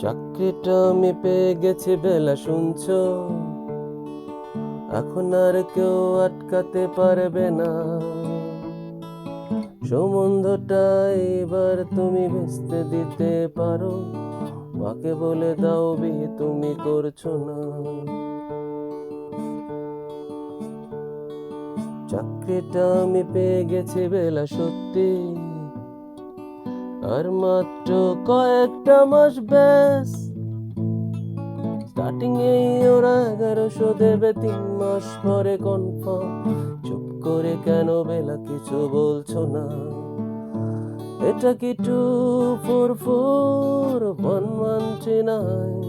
চাকরিটা আমি পেয়ে গেছি বেলা, শুনছো? এখন আর কেউ আটকাতে পারবে না। সম্বন্ধটা এবার তুমি ভেস্তে দিতে পারো, মাকে বলে দাও বিয়ে তুমি করছো না। চাকরিটা আমি পেয়ে গেছি বেলা, সত্যি আর মাত্র কয়েকটা মাস ব্যাস। স্টার্টিং এই ওরা 1100 দেবে, 3 মাস পরে কনফার্ম। চুপ করে কেন বেলা কিছু বলছো না? এটা কি 2441139?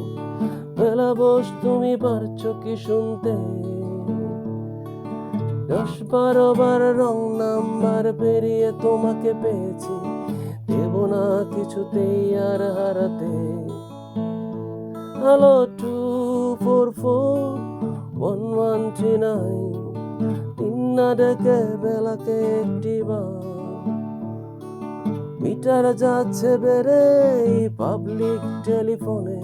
বেলা বস, তুমি পারছো কি শুনতে? 10-12 বার রং নাম্বার পেরিয়ে তোমাকে পেয়েছি, দেব না কিছুতেই আর হারাতে। হ্যালো 2441139, তিন না ডেকে বেলাকে একটিবার। মিটার যাচ্ছে বেড়ে পাবলিক টেলিফোনে,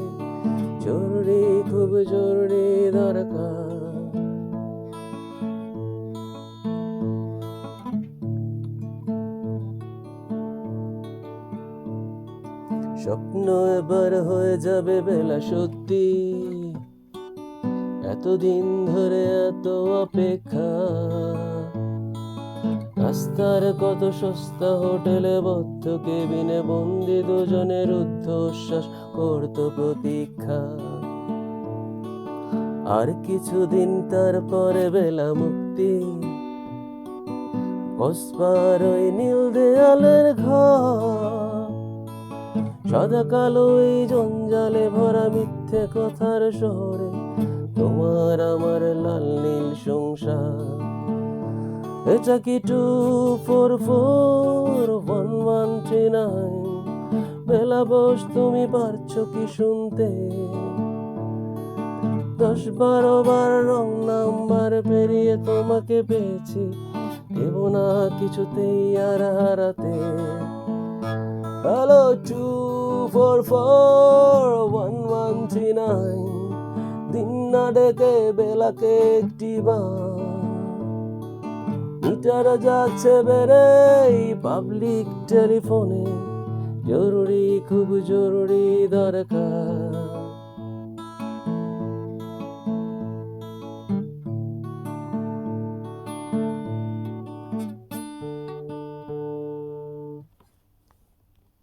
জরুরি খুব জরুরি দরকার। স্বপ্ন এবার হয়ে যাবে বেলা, সত্যি এতদিন ধরে এত অপেক্ষা। রাস্তার কত সস্তা হোটেলে বদ্ধ কেবিনে বন্দি দুজনের রুদ্ধশ্বাস করত প্রতীক্ষা। আর কিছুদিন তারপরে বেলা মুক্তি, কসবার ওই নীল দেয়ালের ঘর, সাদা কালো এই জঞ্জালে ভরা মিথ্যে কথার শহরে তোমার আমার লাল নীল সংসার। এটা কি 2441139? বেলা বস, তুমি পারছো কি শুনতে? 10-12 বার রং নাম্বার পেরিয়ে তোমাকে পেয়েছি, দেব না কিছুতেই আর হারাতে। হ্যালো 2441139, দিন না ডেকে বেলাকে একটিবার। মিটার যাচ্ছে বেড়ে পাবলিক টেলিফোনে, জরুরি খুব জরুরি দরকার।